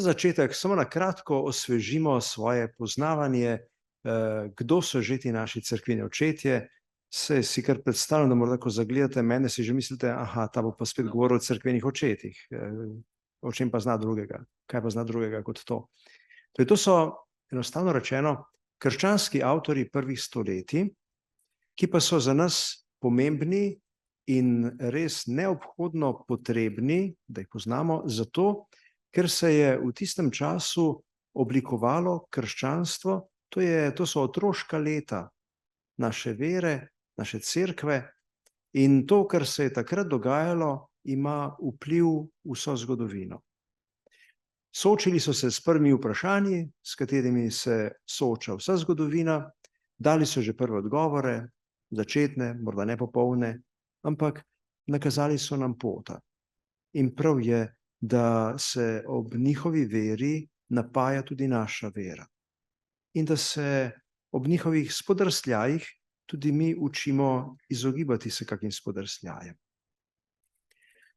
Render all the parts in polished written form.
začetek samo na kratko osvežimo svoje poznavanje, kdo so že ti naši cerkveni očetje. Se si kar predstavljam, da morda, ko zagledate mene, si že mislite, aha, ta bo pa spet govoril o cerkvenih očetih. O čem pa zna drugega? Kaj pa zna drugega kot to? Torej, to so, enostavno rečeno, krščanski avtorji prvih stoletij, ki pa so za nas pomembni in res neobhodno potrebni, da jih poznamo, zato, ker se je v tistem času oblikovalo krščanstvo, to so otroška leta naše vere, naše cerkve, in to, kar se je takrat dogajalo, ima vpliv vso zgodovino. Soočili so se s prvimi vprašanji, s katerimi se sooča vsa zgodovina, dali so že prve odgovore, začetne, morda nepopolne, ampak nakazali so nam pota. In prav je, da se ob njihovi veri napaja tudi naša vera. In da se ob njihovih spodrsljajih tudi mi učimo izogibati se kakim spodrsljajem.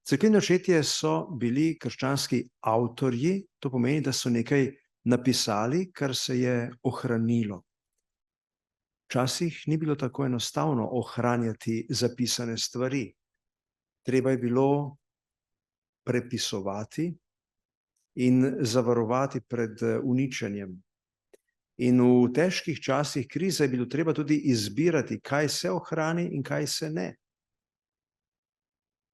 Cerkveni očetje so bili krščanski avtorji, to pomeni, da so nekaj napisali, kar se je ohranilo. Včasih ni bilo tako enostavno ohranjati zapisane stvari. Treba je bilo prepisovati in zavarovati pred uničenjem. In v težkih časih krize je bilo treba tudi izbirati, kaj se ohrani in kaj se ne.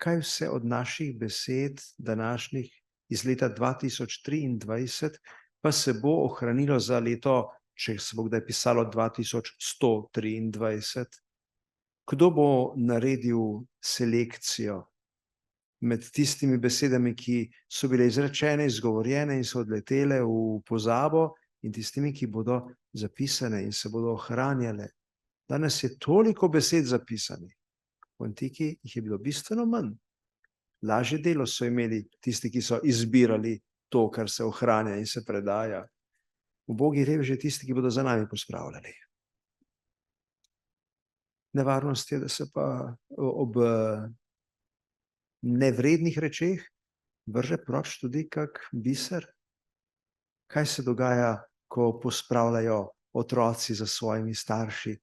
Kaj vse od naših besed današnjih iz leta 2023 pa se bo ohranilo za leto, če se bo kdaj pisalo 2123? Kdo bo naredil selekcijo med tistimi besedami, ki so bile izrečene, izgovorjene in so odletele v pozabo, in tistimi, ki bodo zapisane in se bodo ohranjale? Danes je toliko besed zapisanih. V antiki jih je bilo bistveno manj. Lažje delo so imeli tisti, ki so izbirali to, kar se ohranja in se predaja. Ubogi reveži tisti, ki bodo za nami pospravljali. Nevarnost je, da se pa ob nevrednih rečeh vrže proč tudi kak biser. Kaj se dogaja, ko pospravljajo otroci za svojimi starši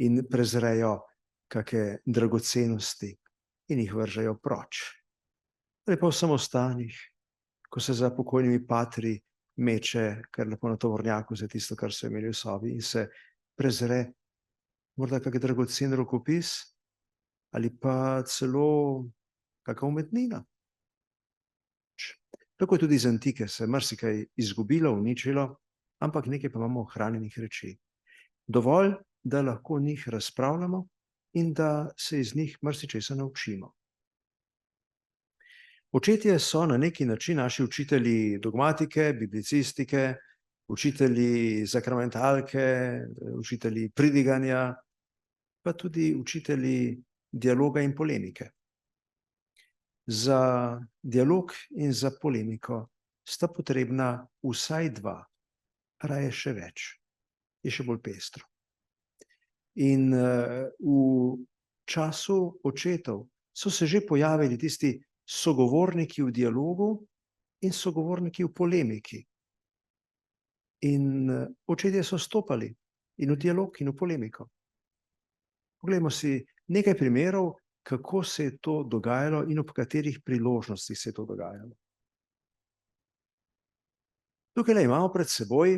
in prezrejo kake dragocenosti in jih vržejo proč? Ali pa v samostanih, ko se za pokojnimi patri meče kar lepo na tovornjaku za tisto, kar so imeli v sobi, in se prezre morda kak dragocen rokopis ali pa celo kaka umetnina. Tako je tudi iz antike se marsikaj izgubilo, uničilo, ampak nekaj pa imamo ohranjenih reči. Dovolj, da lahko o njih razpravljamo in da se iz njih marsičesa naučimo. Očetje so na neki način naši učitelji dogmatike, biblicistike, učitelji sakramentalke, učitelji pridiganja, pa tudi učitelji dialoga in polemike. Za dialog in za polemiko sta potrebna vsaj dva, raje še več, je še bolj pestro. In v času očetov so se že pojavili tisti sogovorniki v dialogu in sogovorniki v polemiki. In očetje so stopali in v dialog in v polemiko. Poglejmo si nekaj primerov, kako se je to dogajalo in ob katerih priložnostih se je to dogajalo. Tukaj imamo pred seboj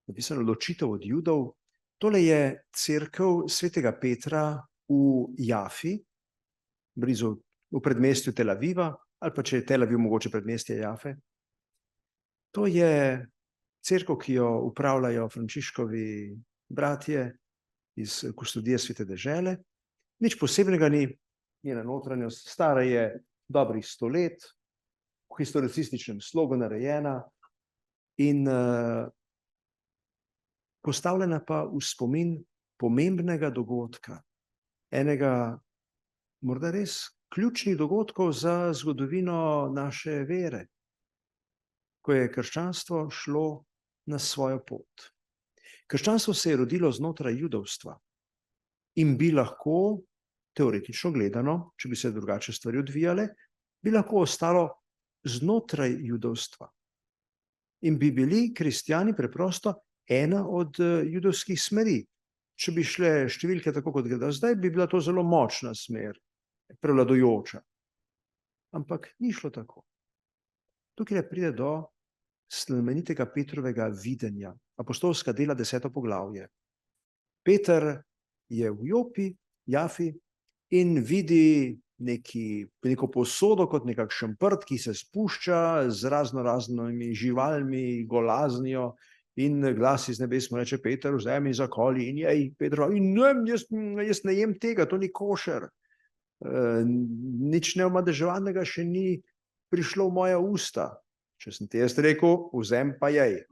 napisano ločitev od Judov. Tole je cerkev svetega Petra v Jafi, blizu v predmestju Tel Aviva, ali pa če je Tel Aviv mogoče predmestje Jafe. To je cerkev, ki jo upravljajo Frančiškovi bratje iz kustodije Svete dežele. Nič posebnega ni, njena notranjost, stara je dobrih 100 let, v historicističnem slogu narejena in postavljena pa v spomin pomembnega dogodka, enega morda res ključnih dogodkov za zgodovino naše vere, ko je krščanstvo šlo na svojo pot. Krščanstvo se je rodilo znotraj judovstva in bi lahko, teoretično gledano, če bi se drugače stvari odvijale, bi lahko ostalo znotraj judovstva. in bi bili kristjani preprosto ena od judovskih smeri. Če bi šle številke tako, kot gre zdaj, bi bila to zelo močna smer, prevladujoča. Ampak ni šlo tako. Tukaj pride do znamenitega Petrovega videnja, apostolska dela 10. poglavje. Peter je v Jafi in vidi neko posodo kot nekakšen prt, ki se spušča z raznimi živalmi, golaznijo, in glas iz nebes mu reče: Peter, vzemi zakoli in jej. Peter: jaz ne jem tega, to ni košer. Nič neomadeževanega še ni prišlo v moja usta. Če sem ti jaz rekel, vzem pa jej.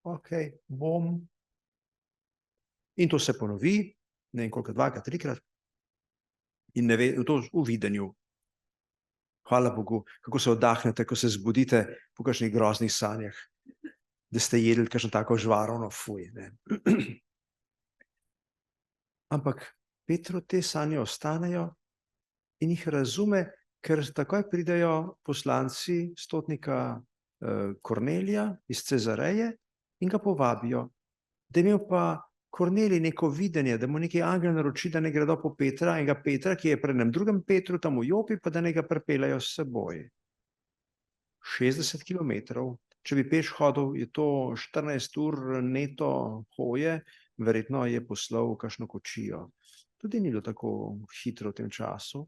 Ok, bom. In to se ponovi, ne vem koliko, 2-krat, 3-krat. In ne ve, to v videnju. Hvala Bogu, kako se oddahnete, ko se zbudite po kakšnih groznih sanjah, da ste jedli kakšno tako žvarovno, fuj. Ne? Ampak Petru te sanje ostanejo in jih razume, ker takoj pridejo poslanci stotnika Kornelija iz Cezareje in ga povabijo. Da je imel pa Kornelij neko videnje, da mu neki angel naroči, da ne gredo po Petra, in ga Petra, ki je pri enem drugem Petru tam v Jopi, pa da ne ga pripeljajo s seboj. 60 kilometrov, če bi peš hodil, je to 14 ur neto hoje, verjetno je poslal kakšno kočijo. Tudi ni bilo tako hitro v tem času,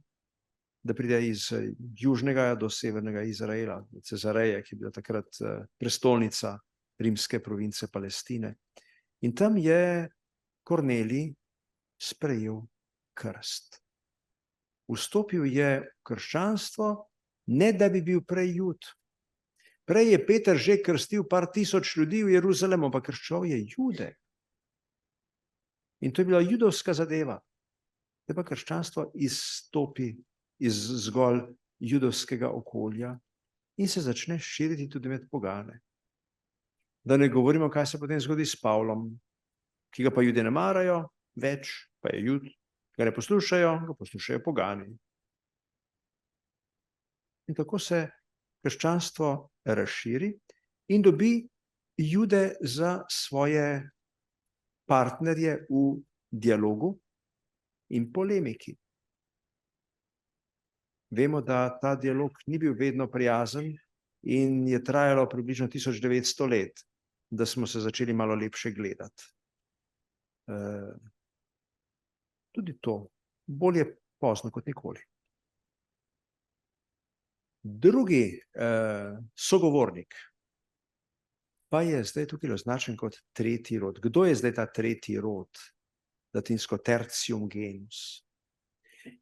da pride iz južnega do severnega Izraela, Cezareje, ki je bila takrat prestolnica rimske province Palestine. In tam je Kornelij sprejel krst. Vstopil je v krščanstvo, ne da bi bil prej Jud. Prej je Peter že krstil par tisoč ljudi v Jeruzalemu, pa krščal je Jude. In to je bila judovska zadeva. Da pa krščanstvo izstopi iz zgolj judovskega okolja in se začne širiti tudi med pogane. Da ne govorimo, kaj se potem zgodi s Pavlom, ki ga pa Judje ne marajo več, pa je Jud, ga ne poslušajo, ga poslušajo pogani. In tako se krščanstvo razširi in dobi Jude za svoje partnerje v dialogu in polemiki. Vemo, da ta dialog ni bil vedno prijazen in je trajalo približno 1900 let, da smo se začeli malo lepše gledati. Tudi to, bolje pozno kot nikoli. Drugi sogovornik pa je zdaj tukaj označen kot tretji rod. Kdo je zdaj ta tretji rod? Latinsko tertium genus.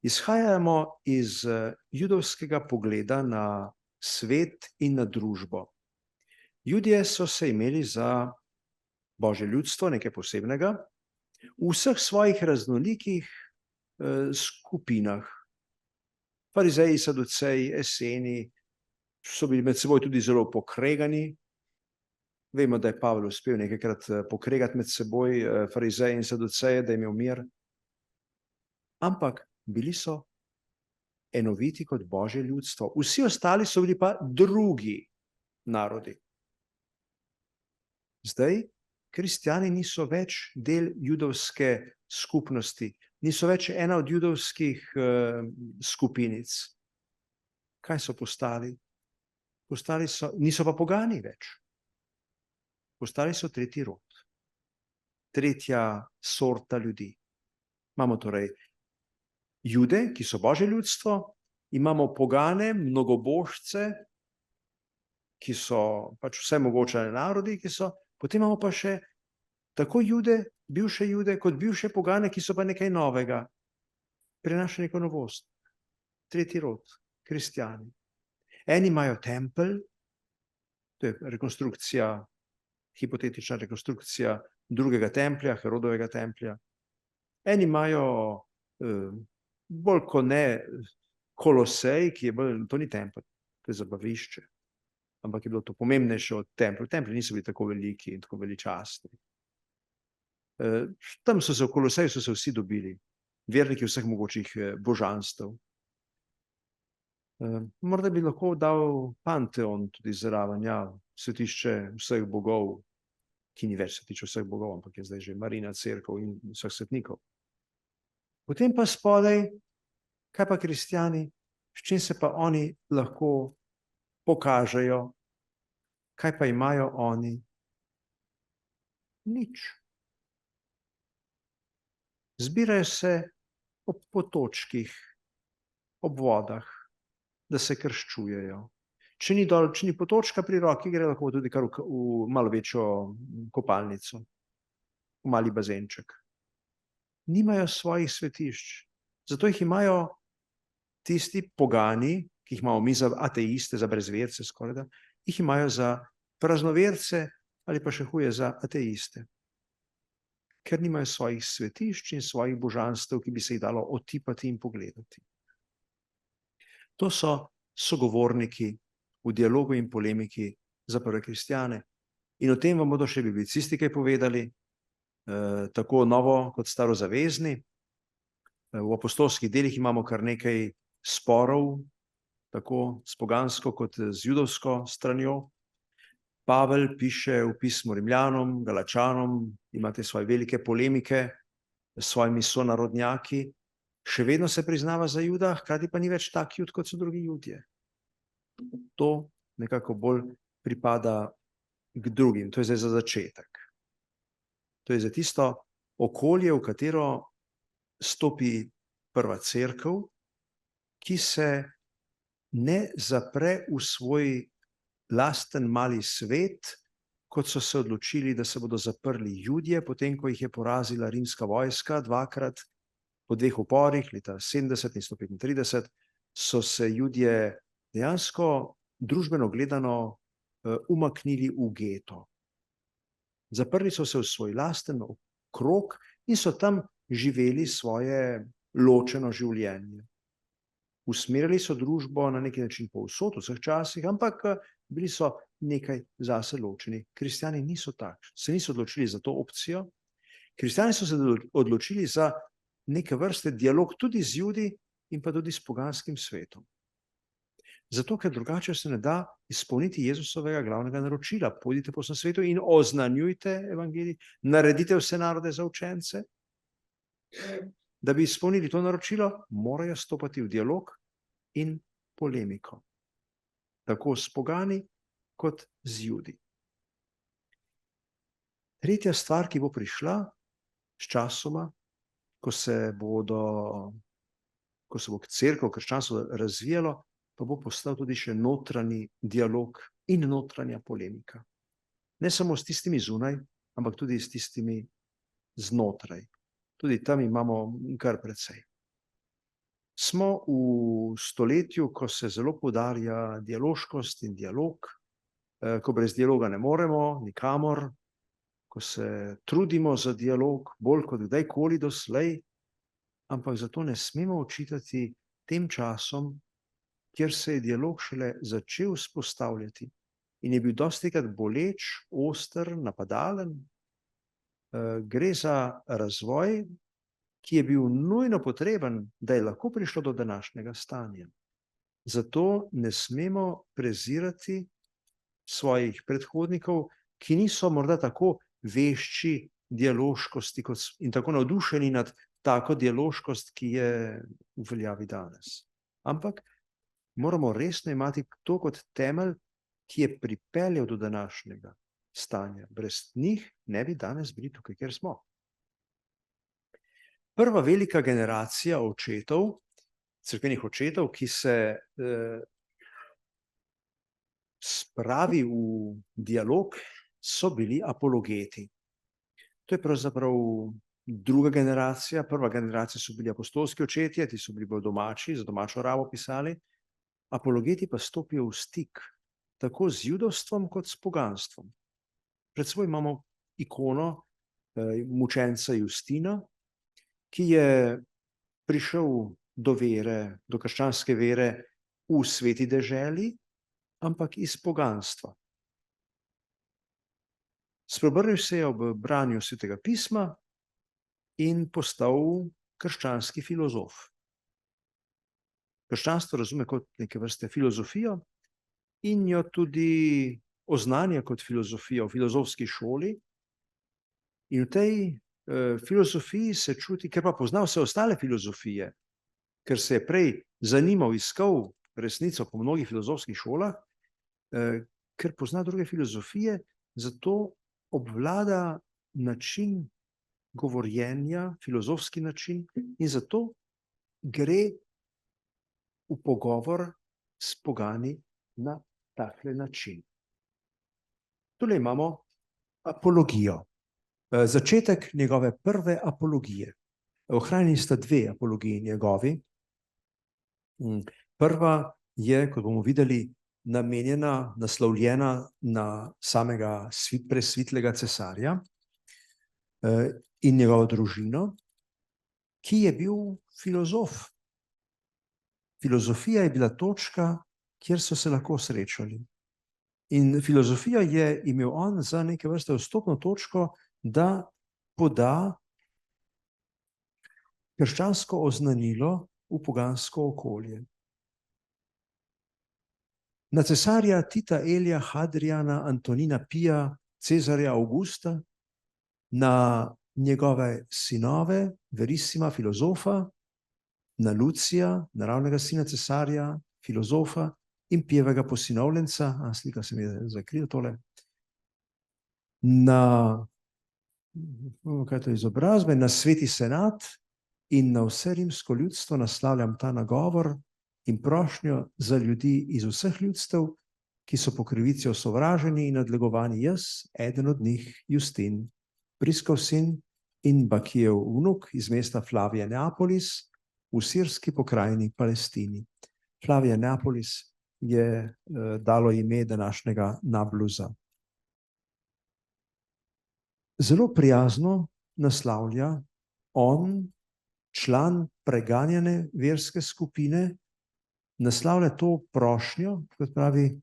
Izhajamo iz judovskega pogleda na svet in na družbo. Judje so se imeli za Božje ljudstvo, nekaj posebnega, v vseh svojih raznolikih skupinah. Farizeji, saduceji, eseni so bili med seboj tudi zelo pokregani. Vemo, da je Pavel uspel nekajkrat pokregati med seboj farizeje in saduceje, da je imel mir. Ampak bili so enoviti kot Božje ljudstvo. Vsi ostali so bili pa drugi narodi. Zdaj kristjani niso več del judovske skupnosti, niso več ena od judovskih skupinic. Kaj so postali? Niso pa pogani več. Postali so tretji rod, tretja sorta ljudi. Imamo torej Jude, ki so Božje ljudstvo, imamo pogane, mnogobožce, ki so pač vse mogoče narodi, ki so, potem imamo pa še tako Jude, bivše Jude, kot bivše pogane, ki so pa nekaj novega, prinašajo neko novost. Tretji rod, kristjani. Eni imajo tempelj, to je rekonstrukcija, hipotetična rekonstrukcija drugega templja, Herodovega templja. Eni imajo bolj kot ne Kolosej, ki je bolj, to ni tempelj, to je zabavišče, ampak je bilo to pomembnejše od templja. Templji niso bili tako veliki in tako veličastni. Tam so se v Koloseju so se vsi dobili, verniki vseh mogočih božanstev. Morda bi lahko dal Panteon tudi zraven, ja, svetišče vseh bogov, ki ni več svetišče vseh bogov, ampak je zdaj že Marina cerkev in vseh svetnikov. Potem pa spodaj, kaj pa kristjani, s čim se pa oni lahko pokažejo, kaj pa imajo oni? Nič. Zbirajo se ob potočkih, ob vodah, da se krščujejo. Če ni potočka pri roki, gre lahko tudi kar v malo večjo kopalnico, v mali bazenček. Nimajo svojih svetišč, zato jih imajo tisti pogani, ki jih imamo mi za ateiste, za brezverce skorajda, jih imajo za praznoverce ali pa še huje za ateiste. Ker nimajo svojih svetišč in svojih božanstev, ki bi se jih dalo otipati in pogledati. To so sogovorniki v dialogu in polemiki za prve kristjane. In o tem vam bodo še biblicisti kaj povedali, tako novo kot starozavezni. V apostolskih delih imamo kar nekaj sporov, tako s pogansko kot z judovsko stranjo. Pavel piše v pismu Rimljanom, Galačanom, imate svoje velike polemike s svojimi sonarodnjaki, še vedno se priznava za Juda, hkrati pa ni več tak Jud, kot so drugi Judje. To nekako bolj pripada k drugim, to je zdaj za začetek. To je za tisto okolje, v katero stopi prva cerkev, ki se ne zapre v svoj lasten mali svet, kot so se odločili, da se bodo zaprli Judje, potem ko jih je porazila rimska vojska dvakrat, po 2 uporih, leta 70 in 135, so se Judje dejansko družbeno gledano umaknili v geto. Zaprli so se v svoj lasten krog in so tam živeli svoje ločeno življenje. Usmerili so družbo na neki način povsod, v vseh časih, ampak bili so nekaj zase ločeni. Kristjani niso takšni, se niso odločili za to opcijo. Kristjani so se odločili za neke vrste dialog tudi z Judi in pa tudi s poganskim svetom. Zato, ker drugače se ne da izpolniti Jezusovega glavnega naročila. Pojdite po vsem svetu in oznanjujte evangelij, naredite vse narode za učence. Da bi izpolnili to naročilo, morajo stopati v dialog in polemiko. Tako s pogani, kot z Judi. Tretja stvar, ki bo prišla s časoma, ko se bo cerkev, krščanstvo razvijalo, pa bo postal tudi še notranji dialog in notranja polemika. Ne samo s tistimi zunaj, ampak tudi s tistimi znotraj. Tudi tam imamo kar precej. Smo v stoletju, ko se zelo poudarja dialoškost in dialog, ko brez dialoga ne moremo nikamor, ko se trudimo za dialog bolj kot kdajkoli doslej, ampak zato ne smemo očitati tem časom, kjer se je dialog šele začel vzpostavljati in je bil dostikrat boleč, oster, napadalen. Gre za razvoj, ki je bil nujno potreben, da je lahko prišlo do današnjega stanja. Zato ne smemo prezirati svojih predhodnikov, ki niso morda tako vešči dialoškosti in tako navdušeni nad tako dialoškost, ki je v veljavi danes. Ampak moramo resno imati to kot temelj, ki je pripeljal do današnjega stanja. Brez njih ne bi danes bili tukaj, kjer smo. Prva velika generacija očetov, cerkvenih očetov, ki se spravi v dialog, so bili apologeti. To je pravzaprav druga generacija. Prva generacija so bili apostolski očetje, ti so bili bolj domači, za domačo rabo pisali. Apologeti pa stopijo v stik tako z judovstvom kot s poganstvom. Pred seboj imamo ikono mučenca Justina, ki je prišel do vere, do krščanske vere v sveti deželi, ampak iz poganstva. Spreobrnil se je ob branju svetega pisma in postal krščanski filozof. krščanstvo razume kot neke vrste filozofijo in jo tudi oznanja kot filozofijo v filozofski šoli. In v tej filozofiji se čuti, ker pa pozna vse ostale filozofije, ker se je prej zanimal, iskal resnico po mnogih filozofskih šolah, ker pozna druge filozofije, zato obvlada način govorjenja, filozofski način, in zato gre v pogovor s pogani na takle način. Tule imamo apologijo. Začetek njegove prve apologije. Ohranjeni sta dve apologiji njegovi. Prva je, kot bomo videli, namenjena, naslovljena na samega presvetlega cesarja in njegovo družino, ki je bil filozof. Filozofija je bila točka, kjer so se lahko srečali. In filozofijo je imel on za neke vrste vstopno točko, da poda krščansko oznanilo v pogansko okolje. Na cesarja Tita Elija Hadriana Antonina Pija Cezarja Augusta, na njegove sinove, Verissima filozofa, na Lucija, naravnega sina cesarja, filozofa in Pijevega posinovljenca, slika se mi je zakrila tole, na kaj to izobrazbe, na sveti senat in na vse rimsko ljudstvo naslavljam ta nagovor in prošnjo za ljudi iz vseh ljudstev, ki so po krivici osovraženi in nadlegovani, jaz, eden od njih, Justin, Priskov sin in Bakijev vnuk iz mesta Flavija Neapolis v sirski pokrajini Palestini. Flavija Neapolis je dalo ime današnjega Nabluza. Zelo prijazno naslavlja on, član preganjane verske skupine, naslavlja to prošnjo, kot pravi,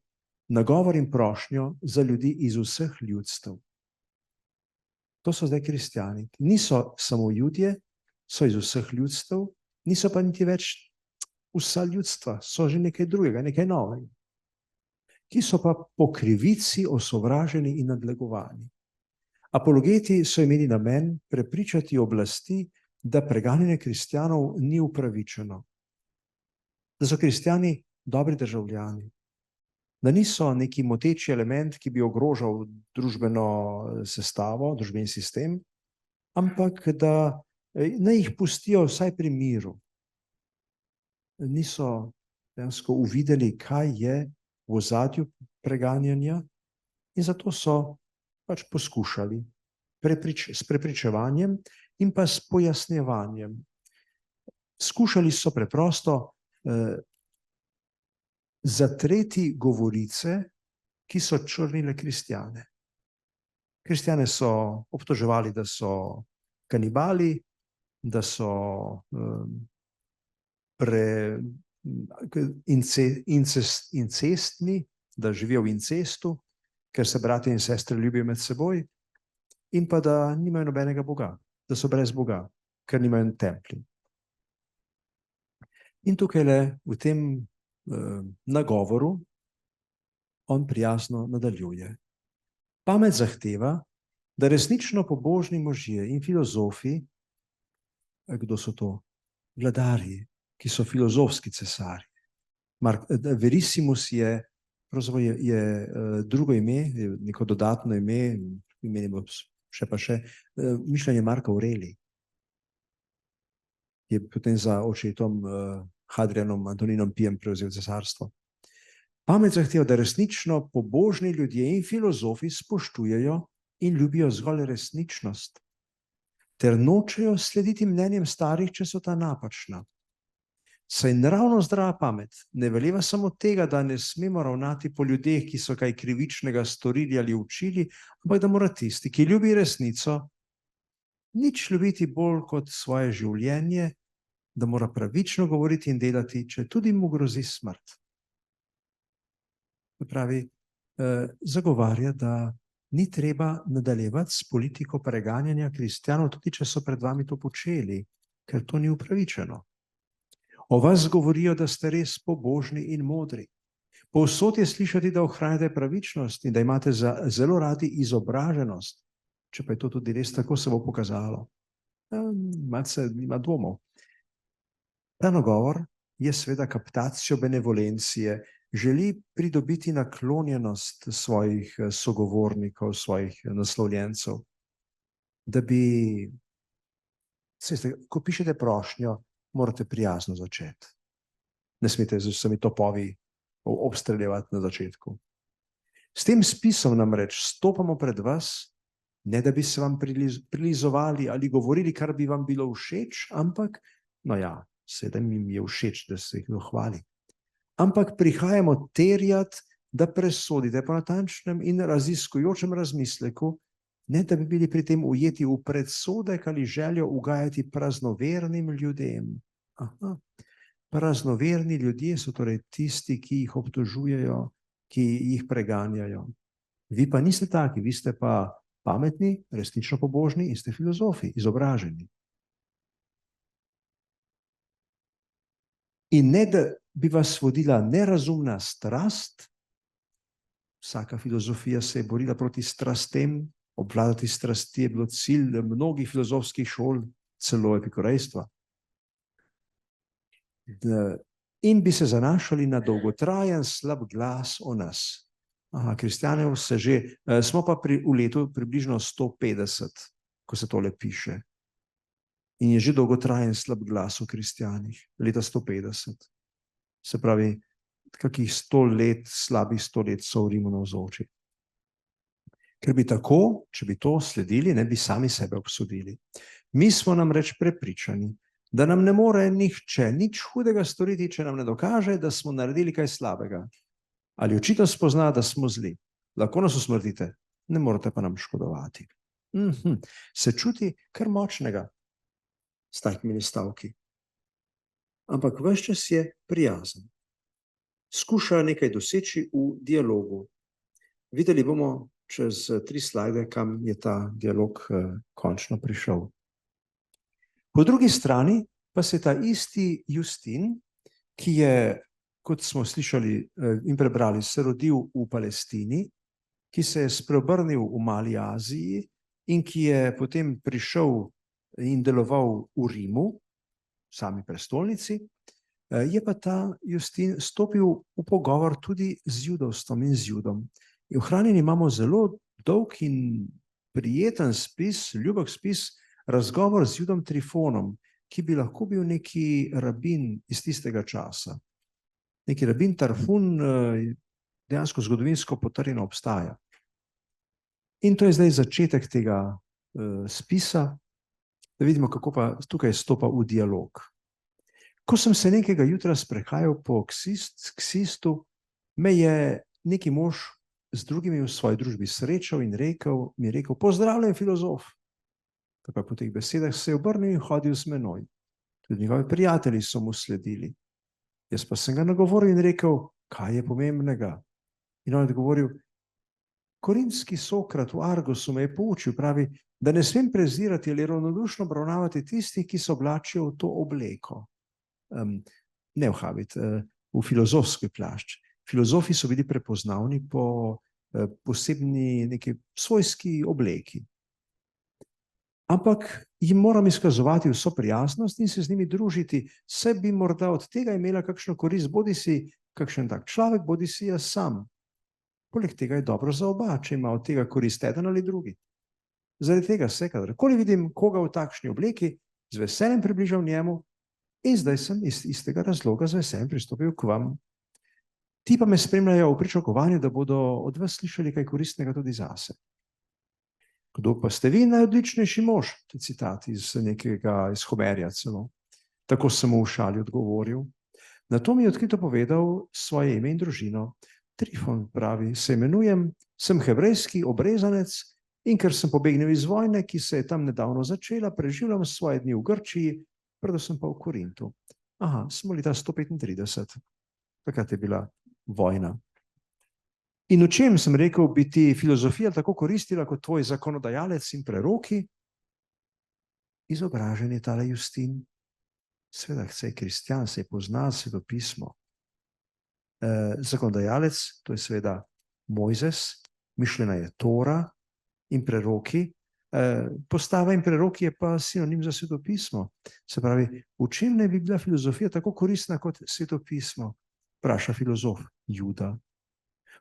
nagovor in prošnjo za ljudi iz vseh ljudstev. To so zdaj kristjani. Niso samo Judje, so iz vseh ljudstev, niso pa niti več vsa ljudstva, so že nekaj drugega, nekaj novega, ki so pa po krivici osovraženi in nadlegovani. Apologeti so imeli namen prepričati oblasti, da preganjanje kristjanov ni upravičeno, da so kristjani dobri državljani, da niso neki moteči element, ki bi ogrožal družbeno sestavo, družbeni sistem, ampak da naj jih pustijo vsaj pri miru. Niso dejansko uvideli, kaj je v ozadju preganjanja, in zato so pač poskušali s prepričevanjem in pa s pojasnjevanjem. Skušali so preprosto zatreti govorice, ki so črnile kristjane. Kristjane so obtoževali, da so kanibali, da so incestni, da živijo v incestu, ker se bratje in sestre ljubijo med seboj, in pa da nimajo nobenega Boga, da so brez Boga, ker nimajo templji. In tukaj v tem nagovoru on prijazno nadaljuje. Pamet zahteva, da resnično pobožni možje in filozofi, kdo so to? Vladarji, ki so filozofski cesarji. Verissimus je drugo ime, neko dodatno ime, imenimo še mišljenje Marka Aurelij, ki je potem za očetom Hadrianom Antoninom Pijem prevzel cesarstvo. Pamet zahteva, da resnično pobožni ljudje in filozofi spoštujejo in ljubijo zgolj resničnost, ter nočejo slediti mnenjem starih, če so ta napačna. Saj naravno zdrava pamet ne veleva samo tega, da ne smemo ravnati po ljudeh, ki so kaj krivičnega storili ali učili, ampak da mora tisti, ki ljubi resnico, nič ljubiti bolj kot svoje življenje, da mora pravično govoriti in delati, če tudi mu grozi smrt. Pravi, zagovarja, da ni treba nadaljevati s politiko preganjanja kristjanov, tudi če so pred vami to počeli, ker to ni upravičeno. O vas govorijo, da ste res pobožni in modri. Povsod je slišati, da ohranjate pravičnost in da imate zelo radi izobraženost. Če pa je to tudi res tako, se bo pokazalo. Malce ima dvomov. Ta nagovor je seveda kaptacijo benevolencije, želi pridobiti naklonjenost svojih sogovornikov, svojih naslovljencev, da bi, ko pišete prošnjo, morate prijazno začeti. Ne smete z vsemi topovi obstreljevati na začetku. S tem spisom namreč stopamo pred vas, ne da bi se vam prilizovali ali govorili, kar bi vam bilo všeč, ampak, no ja, seveda mi je všeč, da se jih hvali. Ampak prihajamo terjati, da presodite po natančnem in raziskujočem razmisleku, ne da bi bili pri tem ujeti v predsodek ali željo ugajati praznovernim ljudem. Aha. Praznoverni ljudje so torej tisti, ki jih obtožujejo, ki jih preganjajo. Vi pa niste taki, vi ste pa pametni, resnično pobožni in ste filozofi, izobraženi. In ne da bi vas vodila nerazumna strast, vsaka filozofija se je borila proti strastem, obvladati strasti je bilo cilj mnogih filozofskih šol, celo epikurejstva. In bi se zanašali na dolgotrajen slab glas o nas. Kristjanov se že, smo pa v letu približno 150, ko se tole piše. In je že dolgotrajen slab glas o kristjanih, leta 150. Se pravi, kakih 100 let, slabih 100 let so v Rimu navzoči. Ker bi tako, če bi to sledili, ne bi sami sebe obsodili. Mi smo namreč prepričani, da nam ne more nihče nič hudega storiti, če nam ne dokaže, da smo naredili kaj slabega. Ali očitno spozna, da smo zli. Lahko nas usmrtite, ne morate pa nam škodovati. Se čuti kar močnega s takimi stavki. Ampak ves čas je prijazen. Skuša nekaj doseči v dialogu. Videli bomo čez 3 slajde, kam je ta dialog končno prišel. Po drugi strani pa se ta isti Justin, ki je, kot smo slišali in prebrali, se rodil v Palestini, ki se je spreobrnil v Mali Aziji in ki je potem prišel in deloval v Rimu, v sami prestolnici, je pa ta Justin stopil v pogovor tudi z judovstvom in z Judom. In ohranjen imamo zelo dolg in prijeten spis, ljubek spis, razgovor z Judom Trifonom, ki bi lahko bil neki rabin iz tistega časa. Neki rabin Tarfun dejansko zgodovinsko potrjeno obstaja. In to je zdaj začetek tega spisa, da vidimo, kako pa tukaj stopa v dialog. Ko sem se nekega jutra sprehajal po Ksistu, me je neki mož z drugimi v svoji družbi srečal in mi je rekel, pozdravljen filozof. Takoj po teh besedah se je obrnil in hodil z menoj. Tudi njegovi prijatelji so mu sledili. Jaz pa sem ga nagovoril in rekel, kaj je pomembnega. In on je odgovoril, korinski Sokrat v Argosu me je poučil, pravi, da ne smem prezirati ali ravnodušno obravnavati tistih, ki se oblačijo v to obleko. Ne v habit, v filozofski plašč. Filozofi so bili prepoznavni po posebni neki svojski obleki. Ampak jim moram izkazovati vso prijaznost in se z njimi družiti, saj bi morda od tega imela kakšno korist, bodi si kakšen tak človek, bodi si jaz sam. Poleg tega je dobro za oba, če ima od tega korist eden ali drugi. Zaradi tega se, kadarkoli vidim koga v takšni obleki, z veseljem približam njemu in zdaj sem iz istega razloga z veseljem pristopil k vam. Ti pa me spremljajo v pričakovanju, da bodo od vas slišali kaj koristnega tudi zase. Kdo pa ste vi, najodličnejši mož? To je citat iz Homerja celo. Tako sem mu v šali odgovoril. Na to mi je odkrito povedal svoje ime in družino. Trifon pravi, se imenujem, sem hebrejski obrezanec in ker sem pobegnil iz vojne, ki se je tam nedavno začela, preživljam svoje dni v Grčiji, predvsem pa v Korintu. Smo leta 135. Takrat je bila vojna. In v čem, sem rekel, bi ti filozofija tako koristila kot tvoj zakonodajalec in preroki? Izobražen je tale Justin. Seveda, saj je kristjan, saj pozna svetopismo. Zakonodajalec, to je seveda Mojzes, mišljena je Tora in preroki. Postava in preroki je pa sinonim za svetopismo. Se pravi, v čem ne bi bila filozofija tako koristna kot svetopismo? Vpraša filozof Juda.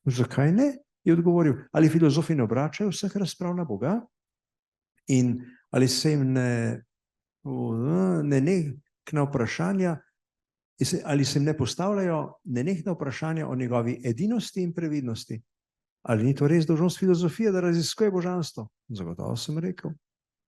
Zakaj ne? Je odgovoril, ali filozofi ne obračajo vseh razprav na Boga in ali se jim nenehna vprašanja, ali se jim ne postavljajo nenehna vprašanja o njegovi edinosti in previdnosti. Ali ni to res dolžnost filozofije, da raziskuje božanstvo? Zagotovo sem rekel.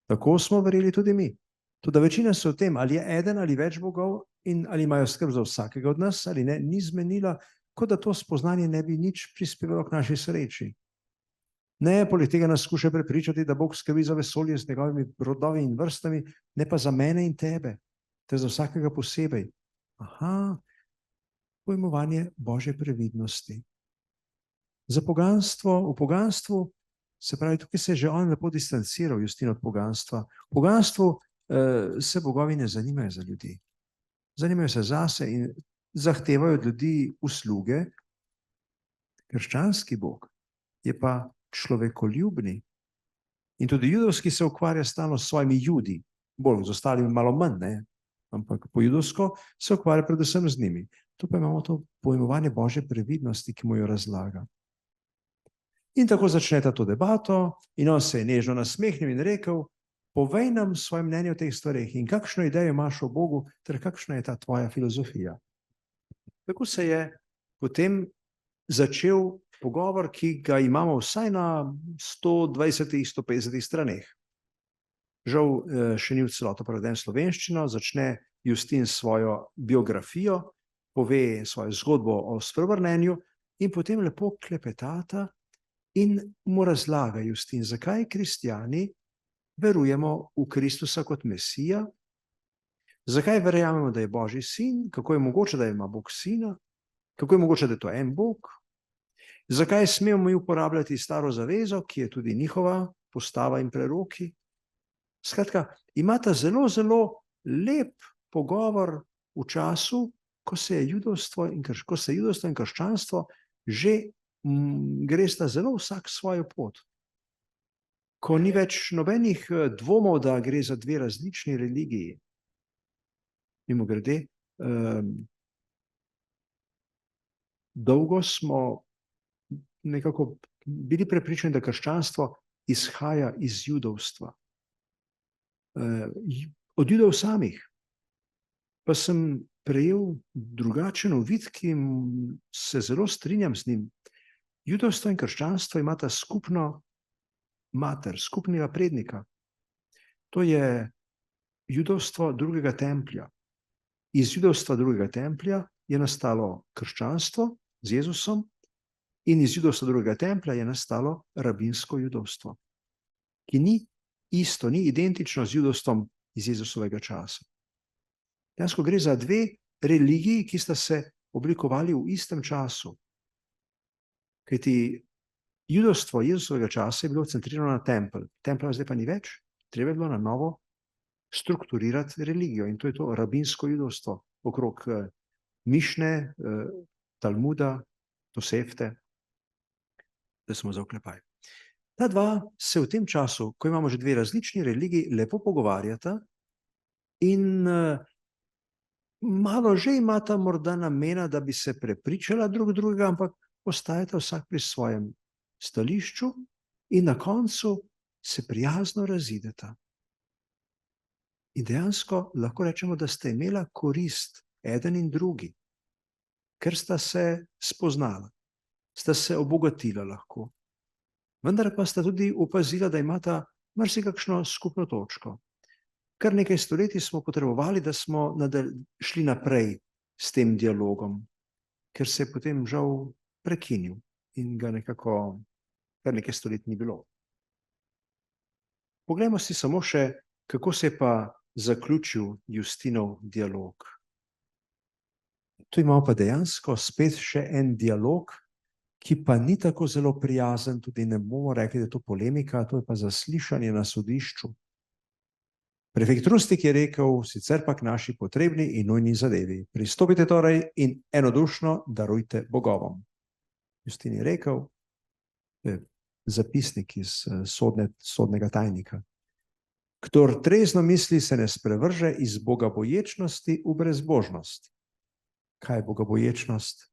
Tako smo verjeli tudi mi. Tudi večina se o tem, ali je eden ali več bogov in ali imajo skrb za vsakega od nas ali ne, ni zmenila, kot da to spoznanje ne bi nič prispevalo k naši sreči. Ne, poleg tega nas skuša prepričati, da Bog skrbi za vesolje z njegovimi rodovi in vrstami, ne pa za mene in tebe, ter za vsakega posebej. Aha, pojmovanje Božje previdnosti. Za poganstvo, v poganstvu, se pravi, tukaj se je že on lepo distanciral, Justin, od poganstva. V poganstvu se bogovi ne zanimajo za ljudi. Zanimajo se zase in zahtevajo od ljudi usluge. Krščanski bog je pa človekoljubni. In tudi judovski se ukvarja stalno s svojimi judi, bolj z ostalimi malo manj, ne? Ampak po judovsko se ukvarja predvsem z njimi. Tu pa imamo to pojmovanje Božje previdnosti, ki mu jo razlaga. In tako začneta to debato in on se je nežno nasmehnil in rekel, povej nam svoje mnenje o teh stvareh in kakšno idejo imaš o Bogu, ter kakšna je ta tvoja filozofija. Tako se je potem začel pogovor, ki ga imamo vsaj na 120-150 straneh. Žal še ni v celoto preveden slovenščino, začne Justin svojo biografijo, pove svojo zgodbo o spreobrnenju in potem lepo klepetata in mu razlaga Justin, zakaj kristjani verujemo v Kristusa kot Mesija, zakaj verjamemo, da je Božji sin, kako je mogoče, da ima Bog sina, kako je mogoče, da je to en Bog, zakaj smemo mi uporabljati staro zavezo, ki je tudi njihova postava in preroki. Skratka, imata zelo, zelo lep pogovor v času, ko se judovstvo in krščanstvo že gresta zelo vsak svojo pot. Ko ni več nobenih dvomov, da gre za dve različni religiji. Mimogrede, dolgo smo nekako bili prepričani, da krščanstvo izhaja iz judovstva. Od Judov samih pa sem prejel drugačen uvid, ki se zelo strinjam z njim. Judovstvo in krščanstvo imata skupno mater, skupnega prednika. To je judovstvo drugega templja. Iz judovstva drugega templja je nastalo krščanstvo z Jezusom in iz judovstva drugega templja je nastalo rabinsko judovstvo, ki ni isto, ni identično z judovstvom iz Jezusovega časa. Dejansko gre za dve religiji, ki sta se oblikovali v istem času. Kajti judovstvo Jezusovega časa je bilo centrirano na tempelj. Templja zdaj pa ni več, treba je bilo na novo strukturirati religijo in to je to rabinsko judovstvo okrog Mišne, Talmuda, Tosefte, da smo za oklepaj. Ta dva se v tem času, ko imamo že dve različni religiji, lepo pogovarjata in malo že imata morda namena, da bi se prepričala drug drugega, ampak ostajata vsak pri svojem stališču in na koncu se prijazno razideta. In dejansko lahko rečemo, da sta imela korist eden in drugi, ker sta se spoznala, sta se obogatila lahko. Vendar pa sta tudi opazila, da imata marsikakšno skupno točko. Kar nekaj stoletij smo potrebovali, da smo šli naprej s tem dialogom, ker se je potem žal prekinil in ga nekako kar nekaj stoletij ni bilo. Poglejmo si samo še, kako se je pa zaključil Justinov dialog. Tu imamo pa dejansko spet še en dialog, ki pa ni tako zelo prijazen, tudi ne bomo rekli, da je to polemika, to je pa zaslišanje na sodišču. Prefekt Rustik je rekel, sicer pa k naši potrebni in nujni zadevi. Pristopite torej in enodušno darujte bogovom. Justin je rekel, zapisnik iz sodnega tajnika. Kdor trezno misli, se ne sprevrže iz bogaboječnosti v brezbožnost. Kaj je bogaboječnost?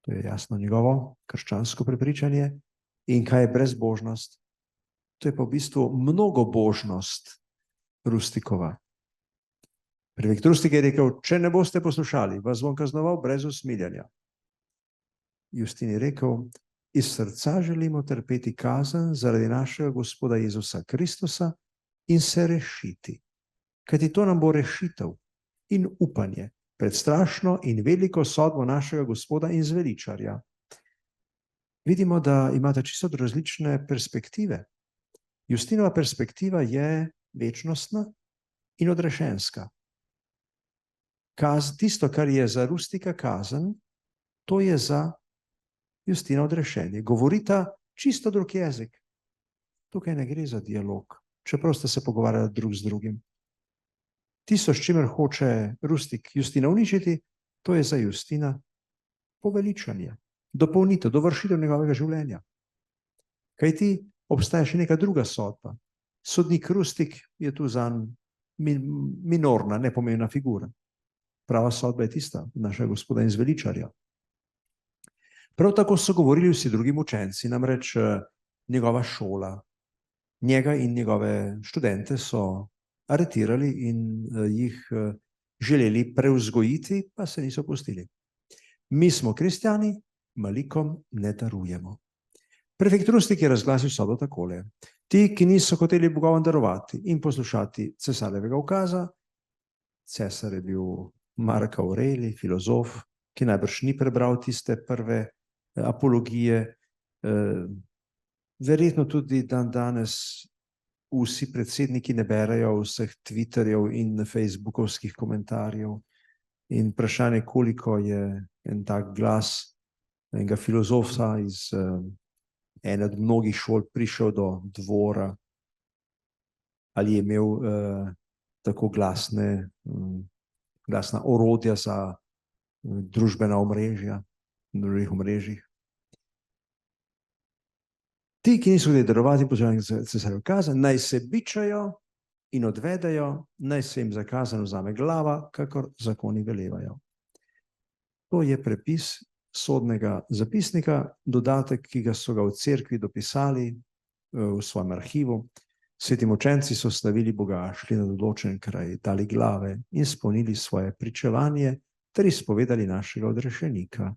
To je jasno njegovo krščansko prepričanje. In kaj je brezbožnost? To je pa v bistvu mnogobožnost Rustikova. Prefekt Rustik je rekel, če ne boste poslušali, vas bom kaznoval brez usmiljanja. Justin je rekel, iz srca želimo trpeti kazen zaradi našega Gospoda Jezusa Kristusa in se rešiti. Kajti to nam bo rešitev in upanje pred strašno in veliko sodbo našega Gospoda in zveličarja. Vidimo, da imate čisto različne perspektive. Justinova perspektiva je večnostna in odrešenska. Tisto, kar je za Rustika kazen, to je za Justina odrešenje. Govorita čisto drug jezik. Tukaj ne gre za dialog, čeprav sta se pogovarjali drug z drugim. Tisto, s čimer hoče Rustik Justina uničiti, to je za Justina poveličanje, dopolnitev, dovršitev njegovega življenja. Kajti obstaja še neka druga sodba. Sodnik Rustik je tu zanj minorna, nepomembna figura. Prava sodba je tista našega Gospoda in zveličarja. Prav tako so govorili vsi drugi učenci, namreč njegova šola, njega in njegove študente so aretirali in jih želeli prevzgojiti, pa se niso pustili. Mi smo kristjani, malikom ne darujemo. Prefekt Rustik je razglasil sodbo takole. Ti, ki niso hoteli bogovom darovati in poslušati cesarjevega ukaza, cesar je bil Mark Aurelij, filozof, ki najbrž ni prebral tiste prve apologije. Verjetno tudi danes vsi predsedniki ne berejo vseh Twitterjev in Facebookovskih komentarjev. In vprašanje, koliko je en tak glas enega filozofa iz ene od mnogih šol prišel do dvora, ali je imel tako glasna orodja za družbena omrežja, na drugih omrežjih. Ti, ki niso hoteli darovati in poslušati cesarjevega ukaza, naj se bičajo in odvedejo, naj se jim za kazen vzame glava, kakor zakoni velevajo. To je prepis sodnega zapisnika, dodatek, ki so ga v cerkvi dopisali v svojem arhivu. Sveti učenci so slavili Boga, šli na določen kraj, dali glave in spolnili svoje pričevanje ter izpovedali našega odrešenika.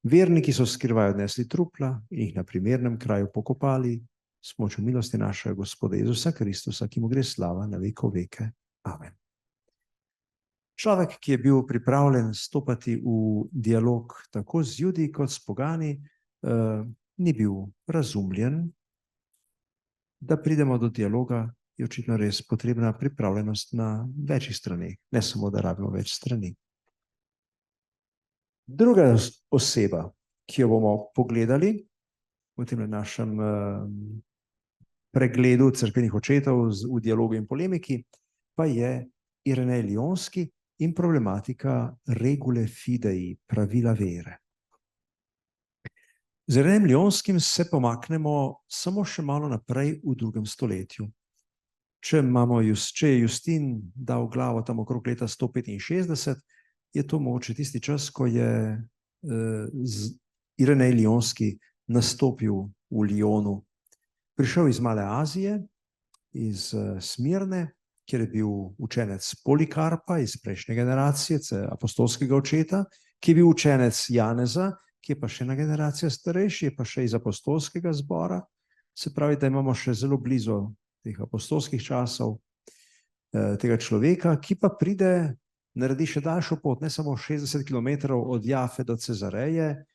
Verniki so skrivaj odnesli trupla in jih na primernem kraju pokopali s pomočjo milosti našega Gospoda Jezusa Kristusa, ki mu gre slava na veko veke. Amen. Človek, ki je bil pripravljen stopati v dialog tako z Judi kot s pogani, ni bil razumljen. Da pridemo do dialoga, je očitno res potrebna pripravljenost na večjih straneh, ne samo, da rabimo več strani. Druga oseba, ki jo bomo pogledali v tem našem pregledu cerkvenih očetov v dialogu in polemiki, pa je Irenej Lionski in problematika regule fidei, pravila vere. Z Irenejem Lionskim se pomaknemo samo še malo naprej v 2. stoletju. Če je Justin dal glavo tam okrog leta 165, je to mogoče tisti čas, ko je Irenej Lionski nastopil v Lyonu. Prišel iz Male Azije, iz Smirne, kjer je bil učenec Polikarpa iz prejšnje generacije, apostolskega očeta, ki je bil učenec Janeza, ki je pa še ena generacija starejši, je pa še iz apostolskega zbora. Se pravi, da imamo še zelo blizu teh apostolskih časov tega človeka, ki pa pride, naredi še daljšo pot, ne samo 60 km od Jafe do Cezareje,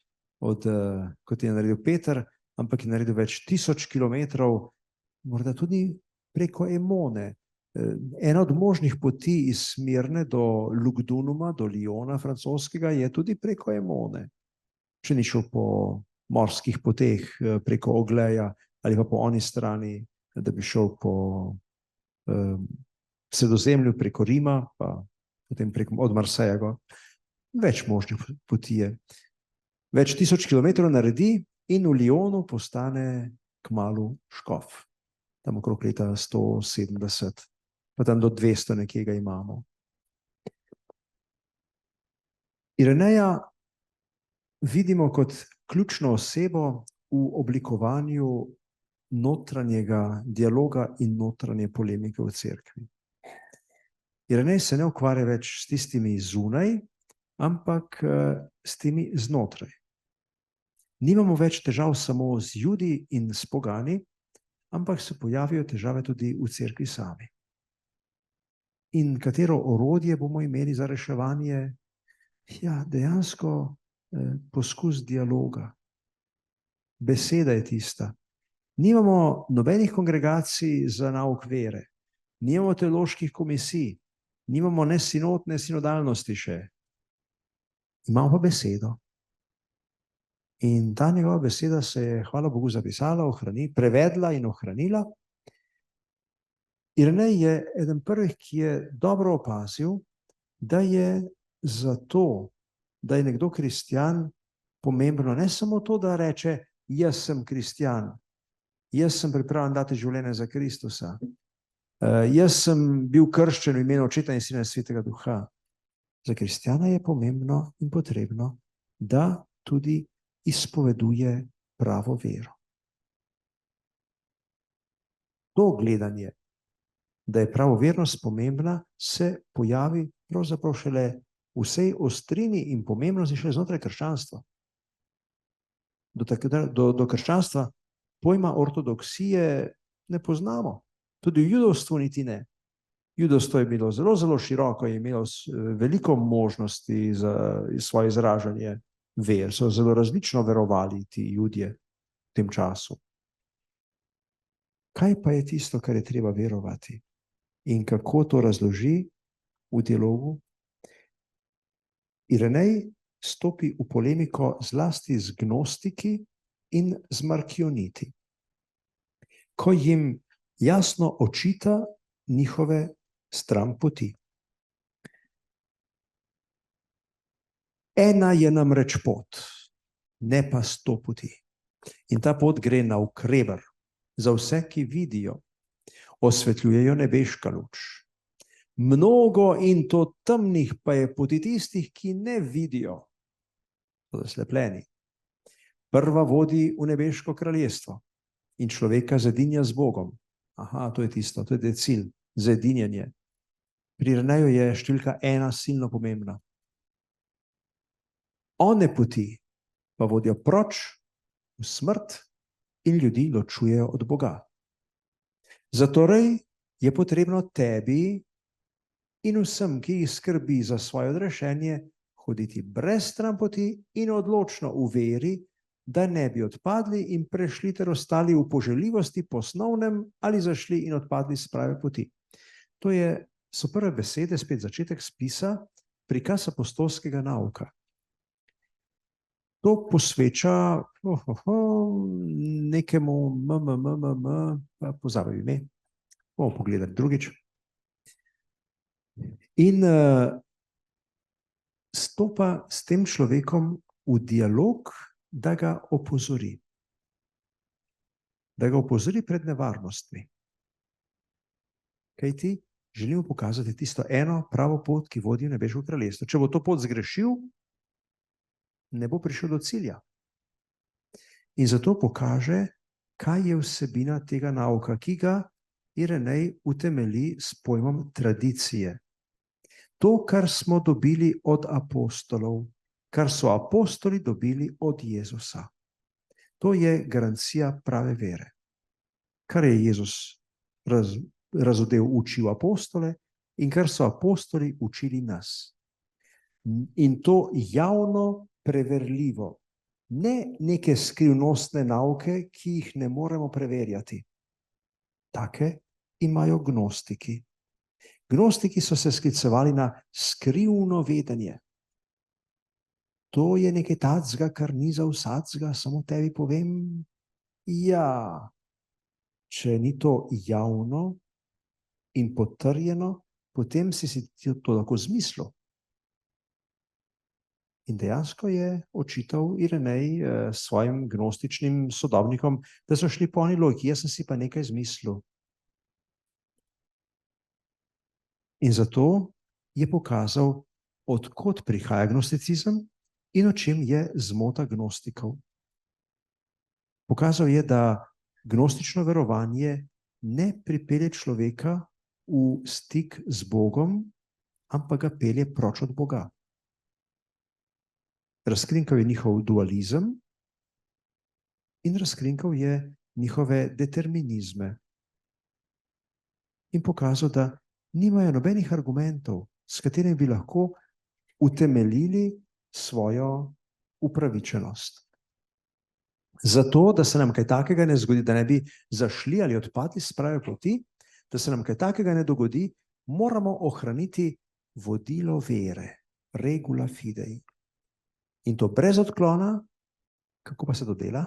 kot je naredil Peter, ampak je naredil več 1000 kilometrov, morda tudi preko Emone. Ena od možnih poti iz Smirne do Lugdunuma, do Lyona francoskega, je tudi preko Emone. Če ni šel po morskih poteh preko Ogleja ali pa po oni strani, da bi šel po Sredozemlju preko Rima, pa potem od Marseja gor. Več možnih poti je. Več tisoč kilometrov naredi in v Lyonu postane kmalu škof. Tam okrog leta 170, pa tam do 200 nekje ga imamo. Ireneja vidimo kot ključno osebo v oblikovanju notranjega dialoga in notranje polemike v cerkvi. Irenej se ne ukvarja več s tistimi zunaj, ampak s temi znotraj. Nimamo več težav samo z Judi in s pogani, ampak se pojavijo težave tudi v cerkvi sami. In katero orodje bomo imeli za reševanje? Ja, dejansko poskus dialoga. Beseda je tista. Nimamo nobenih kongregacij za nauk vere, nimamo teoloških komisij, nimamo ne sinod, ne sinodalnosti še. Imamo pa besedo. In ta njegova beseda se je, hvala Bogu, zapisala, prevedla in ohranila. Irenej je eden prvih, ki je dobro opazil, da je zato, da je nekdo kristjan, pomembno ne samo to, da reče, jaz sem kristjan, jaz sem pripravljen dati življenje za Kristusa, jaz sem bil krščen v imenu Očeta in Sina in Svetega Duha. Za kristjana je pomembno in potrebno, da tudi izpoveduje pravo vero. To gledanje, da je pravovernost pomembna, se pojavi pravzaprav šele v vsej ostrini in pomembnosti šele znotraj krščanstva. Do krščanstva pojma ortodoksije ne poznamo. Tudi v judovstvu niti ne. Judovstvo je bilo zelo, zelo široko, je imelo veliko možnosti za svoje izražanje ver. So zelo različno verovali ti Judje v tem času. Kaj pa je tisto, kar je treba verovati? In kako to razloži v dialogu? Irenej stopi v polemiko zlasti z gnostiki in z markioniti, ko jim jasno očita njihove stranpoti. Ena je namreč pot, ne pa 100 poti. In ta pot gre navkreber za vse, ki vidijo, osvetljujejo nebeška luč. Mnogo in to temnih pa je poti tistih, ki ne vidijo, so zaslepljeni. Prva vodi v nebeško kraljestvo in človeka zedinja z Bogom. Aha, to je tisto, to je cilj, zedinjenje. Pri Ireneju je številka 1 silno pomembna. One poti pa vodijo proč v smrt in ljudi ločujejo od Boga. Zatorej je potrebno tebi in vsem, ki jih skrbi za svoje odrešenje, hoditi brez stranpoti in odločno v veri, da ne bi odpadli in prešli ter ostali v poželjivosti po osnovnem ali zašli in odpadli s prave poti. So prve besede, spet začetek spisa, prikaz apostolskega nauka. To posveča nekemu pozabim ime, bomo pogledali drugič. In stopa s tem človekom v dialog, da ga opozori. Da ga opozori pred nevarnostmi. Kaj ti? Želimo pokazati tisto eno pravo pot, ki vodi v nebeško kraljestvo. Če bo to pot zgrešil, ne bo prišel do cilja. In zato pokaže, kaj je vsebina tega nauka, ki ga Irenej utemelji s pojmom tradicije. To, kar smo dobili od apostolov, kar so apostoli dobili od Jezusa. To je garancija prave vere. Kar je Jezus razodel, učil apostole in kar so apostoli učili nas. In to javno, preverljivo. Ne neke skrivnostne nauke, ki jih ne moremo preverjati. Take imajo gnostiki. Gnostiki so se sklicevali na skrivno vedenje. To je nekaj tacga, kar ni za vsacga, samo tebi povem. Ja, če ni to javno in potrjeno, potem si to lahko zmislil. In dejansko je očital Irenej svojim gnostičnim sodobnikom, da so šli po oni logiki, jaz sem si pa nekaj zmislil. In zato je pokazal, odkot prihaja gnosticizem in o čem je zmota gnostikov. Pokazal je, da gnostično verovanje ne pripelje človeka v stik z Bogom, ampak ga pelje proč od Boga. Razkrinkal je njihov dualizem in razkrinkal je njihove determinizme. In pokazal, da nimajo nobenih argumentov, s katerimi bi lahko utemeljili svojo upravičenost. Zato, da se nam kaj takega ne zgodi, da ne bi zašli ali odpadli s prave poti, da se nam kaj takega ne dogodi, moramo ohraniti vodilo vere, regula fidei. In to brez odklona, kako pa se to dela?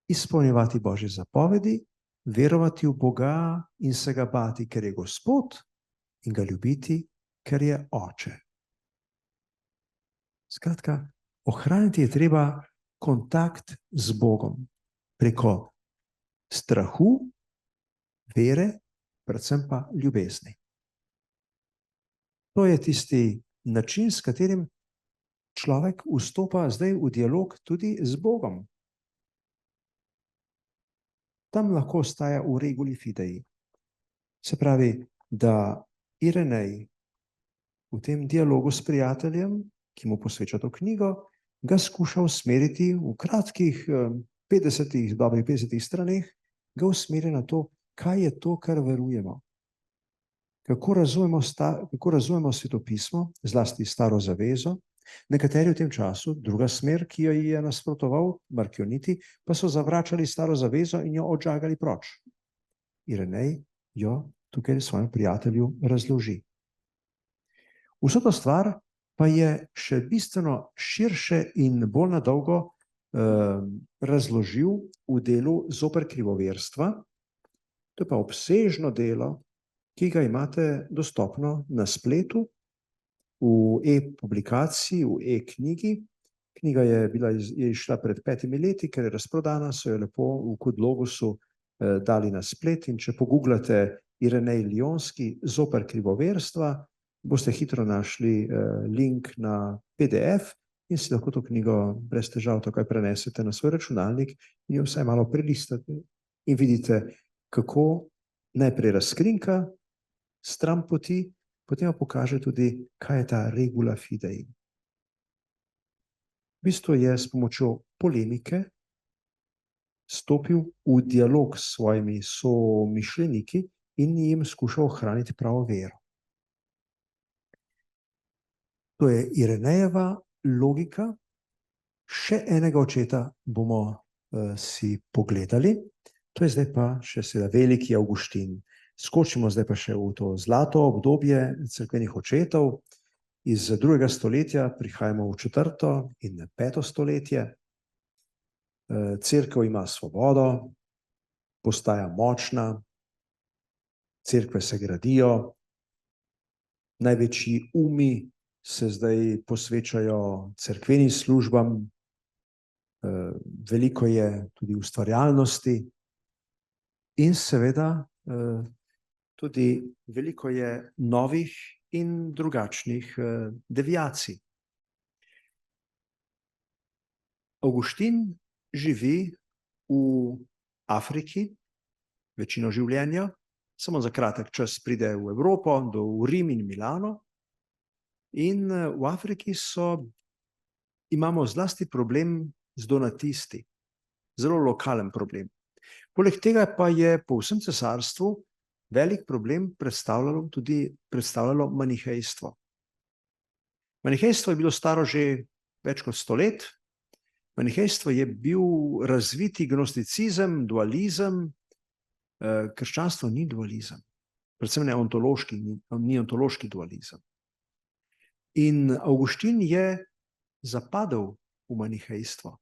Izpolnjevati Božje zapovedi, verovati v Boga in se ga bati, ker je Gospod, in ga ljubiti, ker je Oče. Skratka, ohraniti je treba kontakt z Bogom preko strahu, vere, predvsem pa ljubezni. To je tisti način, s katerim človek vstopa zdaj v dialog tudi z Bogom. Tam lahko ostaja v reguli fidei. Se pravi, da Irenej v tem dialogu s prijateljem, ki mu posveča to knjigo, ga skuša usmeriti v kratkih 50 straneh, ga usmeri na to, kaj je to, kar verujemo. Kako razumemo svetopismo, zlasti staro zavezo. Nekateri v tem času, druga smer, ki jo je nasprotoval, Markioniti, pa so zavračali staro zavezo in jo odžagali proč. Irenej jo tukaj svojemu prijatelju razloži. Vso to stvar pa je še bistveno širše in bolj na dolgo razložil v delu Zoper krivoverstva. To je pa obsežno delo, ki ga imate dostopno na spletu, v e-publikaciji, v e-knjigi. Knjiga je išla pred 5 leti, ker je razprodana, so jo lepo v Kudlogusu dali na splet in če pogooglate Irenej Lionski Zoper krivoverstva, boste hitro našli link na PDF in si lahko to knjigo brez težav takoj prenesete na svoj računalnik in jo vsaj malo prelistate in vidite, kako najprej razkrinka stran poti, potem pa pokaže tudi, kaj je ta regula fidei. V bistvu je s pomočjo polemike stopil v dialog s svojimi somišljeniki in jim skušal ohraniti pravo vero. To je Irenejeva logika. Še enega očeta bomo si pogledali. To je zdaj pa še seveda veliki Avguštin. Skočimo zdaj pa še v to zlato obdobje cerkvenih očetov. Iz 2. stoletja prihajamo v 4. in 5. stoletje. Cerkev ima svobodo, postaja močna, cerkve se gradijo, največji umi se zdaj posvečajo cerkvenim službam, veliko je tudi ustvarjalnosti in seveda tudi veliko je novih in drugačnih deviacij. Avguštin živi v Afriki večino življenja, samo za kratek čas pride v Evropo, v Rim in Milano. In v Afriki imamo zlasti problem z donatisti, zelo lokalen problem. Poleg tega pa je po vsem cesarstvu velik problem predstavljalo manihejstvo. Manihejstvo je bilo staro že več kot 100 let. Manihejstvo je bil razviti gnosticizem, dualizem. Krščanstvo ni dualizem, predvsem ne ontološki dualizem. In Avguštin je zapadel v manihejstvo,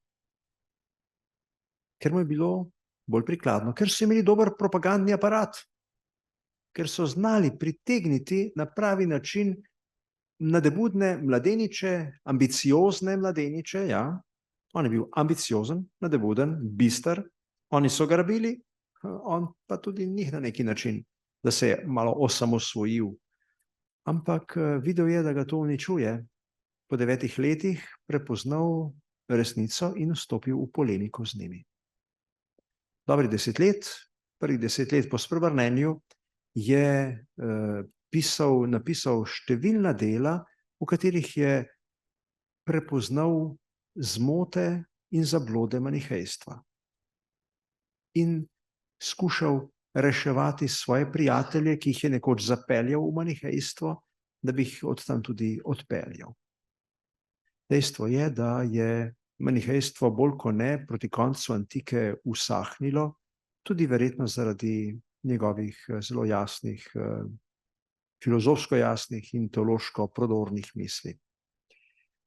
ker mu je bilo bolj prikladno, ker so imeli dober propagandni aparat. ker so znali pritegniti na pravi način nadebudne mladeniče, ambiciozne mladeniče, ja. On je bil ambiciozen, nadebuden, bister, oni so ga rabili, on pa tudi njih na neki način, da se je malo osamosvojil. Ampak videl je, da ga to uničuje. Po 9 letih prepoznal resnico in vstopil v polemiko z njimi. Dobrih 10 let, prvih 10 let po spreobrnenju, je napisal številna dela, v katerih je prepoznal zmote in zablode manihejstva. In skušal reševati svoje prijatelje, ki jih je nekoč zapeljal v manihejstvo, da bi jih od tam tudi odpeljal. Dejstvo je, da je manihejstvo bolj kot ne proti koncu antike usahnilo, tudi verjetno zaradi njegovih zelo jasnih, filozofsko jasnih in teološko prodornih misli.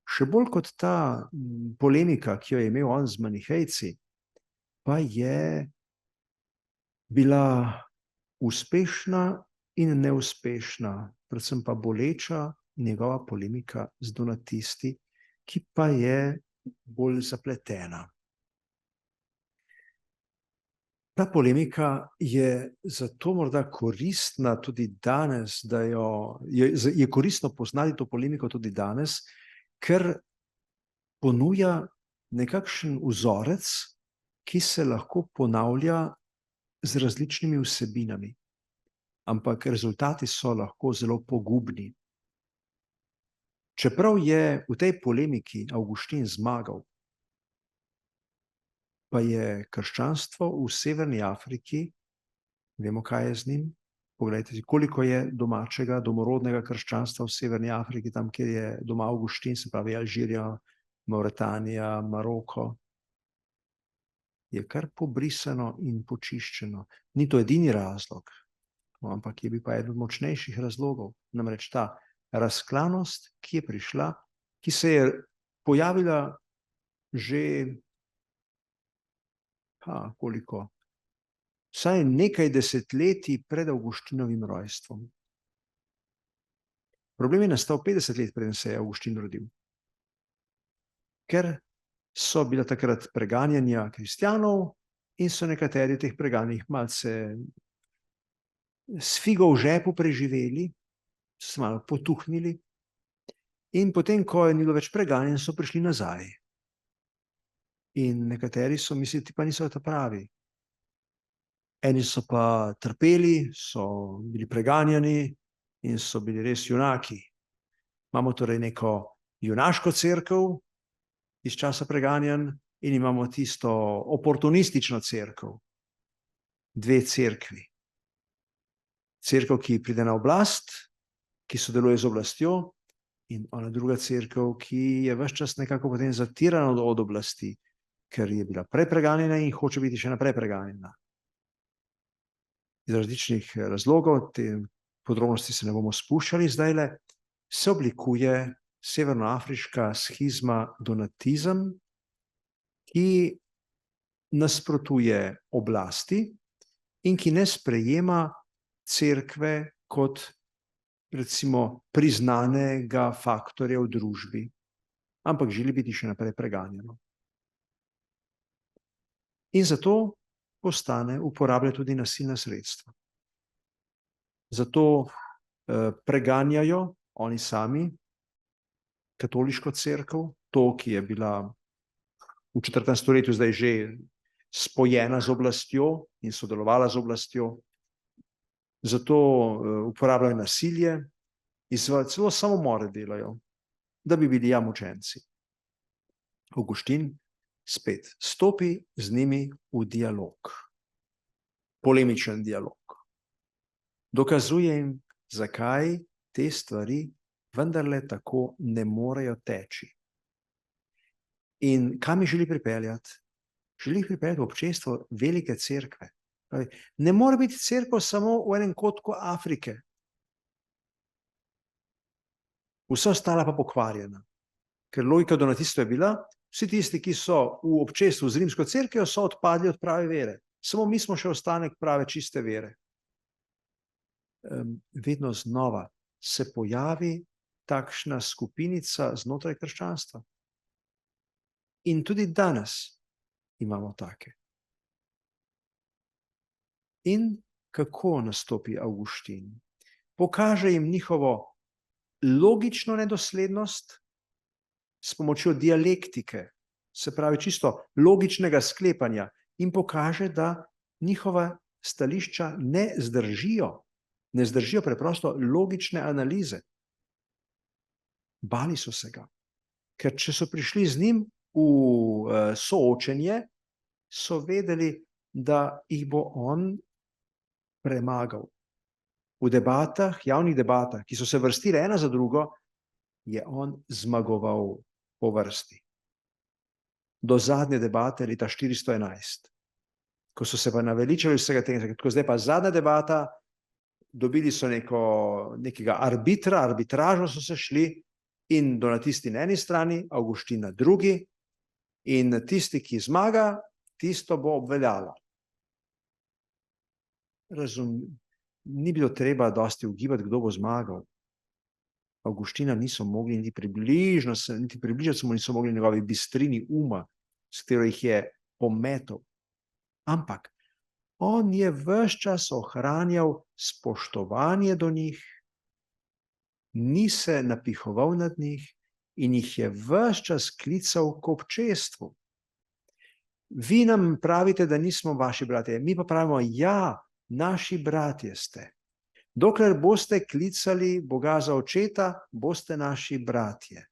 Še bolj kot ta polemika, ki jo je imel on z manihejci, pa je bila uspešna in neuspešna, predvsem pa boleča njegova polemika z donatisti, ki pa je bolj zapletena. Ta polemika je zato morda koristna tudi danes, da je koristno poznati to polemiko tudi danes, ker ponuja nekakšen vzorec, ki se lahko ponavlja z različnimi vsebinami, ampak rezultati so lahko zelo pogubni. Čeprav je v tej polemiki Avguštin zmagal, pa je krščanstvo v Severni Afriki, vemo, kaj je z njim, poglejte si, koliko je domačega, domorodnega krščanstva v Severni Afriki, tam, kjer je doma Avguštin, se pravi Alžirija, Mauretanija, Maroko, je kar pobrisano in počiščeno. Ni to edini razlog, ampak je bil pa eden od močnejših razlogov, namreč ta razklanost, ki je prišla, ki se je pojavila že koliko? Vsaj nekaj desetletij pred Avguštinovim rojstvom. Problem je nastal 50 let, preden se je Avguštin rodil. Ker so bila takrat preganjanja kristjanov in so nekateri teh preganjih malce s figo v žepu preživeli, so se malo potuhnili in potem, ko je ni bilo več preganjanj, so prišli nazaj. In nekateri so mislili, ti pa niso ta pravi. Eni so pa trpeli, so bili preganjani in so bili res junaki. Imamo torej neko junaško cerkev iz časa preganjanj in imamo tisto oportunistično cerkev. Dve cerkvi. Cerkev, ki pride na oblast, ki sodeluje z oblastjo, in ona druga cerkev, ki je ves čas nekako potem zatirana od oblasti, ker je bila prej preganjena in hoče biti še naprej preganjena. Iz različnih razlogov, te podrobnosti se ne bomo spuščali zdajle, se oblikuje severnoafriška schizma donatizem, ki nasprotuje oblasti in ki ne sprejema cerkve kot recimo priznanega faktorja v družbi, ampak želi biti še naprej preganjeno. In zato uporablja tudi nasilna sredstva. Zato preganjajo oni sami katoliško cerkev, to, ki je bila v 4. stoletju zdaj že spojena z oblastjo in sodelovala z oblastjo. Zato uporabljajo nasilje in celo samomore delajo, da bi bili mučenci. Avguštin spet stopi z njimi v dialog, polemičen dialog. Dokazuje jim, zakaj te stvari vendarle tako ne morejo teči. In kam jih želi pripeljati? Želi jih pripeljati v občestvo velike cerkve. Ne more biti cerkev samo v enem kotku Afrike. Vsa ostala pa pokvarjena. Ker logika donatistov je bila, vsi tisti, ki so v občestvu z rimsko cerkvijo, so odpadli od prave vere. Samo mi smo še ostanek prave čiste vere. vedno znova se pojavi takšna skupinica znotraj krščanstva. In tudi danes imamo take. In kako nastopi Avguštin? Pokaže jim njihovo logično nedoslednost s pomočjo dialektike, se pravi čisto logičnega sklepanja, in pokaže, da njihova stališča ne zdržijo preprosto logične analize. Bali so se ga, ker če so prišli z njim v soočenje, so vedeli, da jih bo on premagal. V debatah, javnih debatah, ki so se vrstile ena za drugo, je on zmagoval po vrsti. Do zadnje debate leta 411, ko so se pa naveličali vsega tega, tako zdaj pa zadnja debata, dobili so nekega arbitražo so se šli in Donatisti na eni strani, Avguštin na drugi, in tisti, ki zmaga, tisto bo obveljalo. Ni bilo treba dosti ugibati, kdo bo zmagal. Avguština niso mogli niti približati, samo niso mogli njegovi bistrini uma, s katero jih je pometel. Ampak on je ves čas ohranjal spoštovanje do njih, ni se napihoval nad njih in jih je ves čas klical k občestvu. Vi nam pravite, da nismo vaši bratje, mi pa pravimo, ja, naši bratje ste. Dokler boste klicali Boga za očeta, boste naši bratje.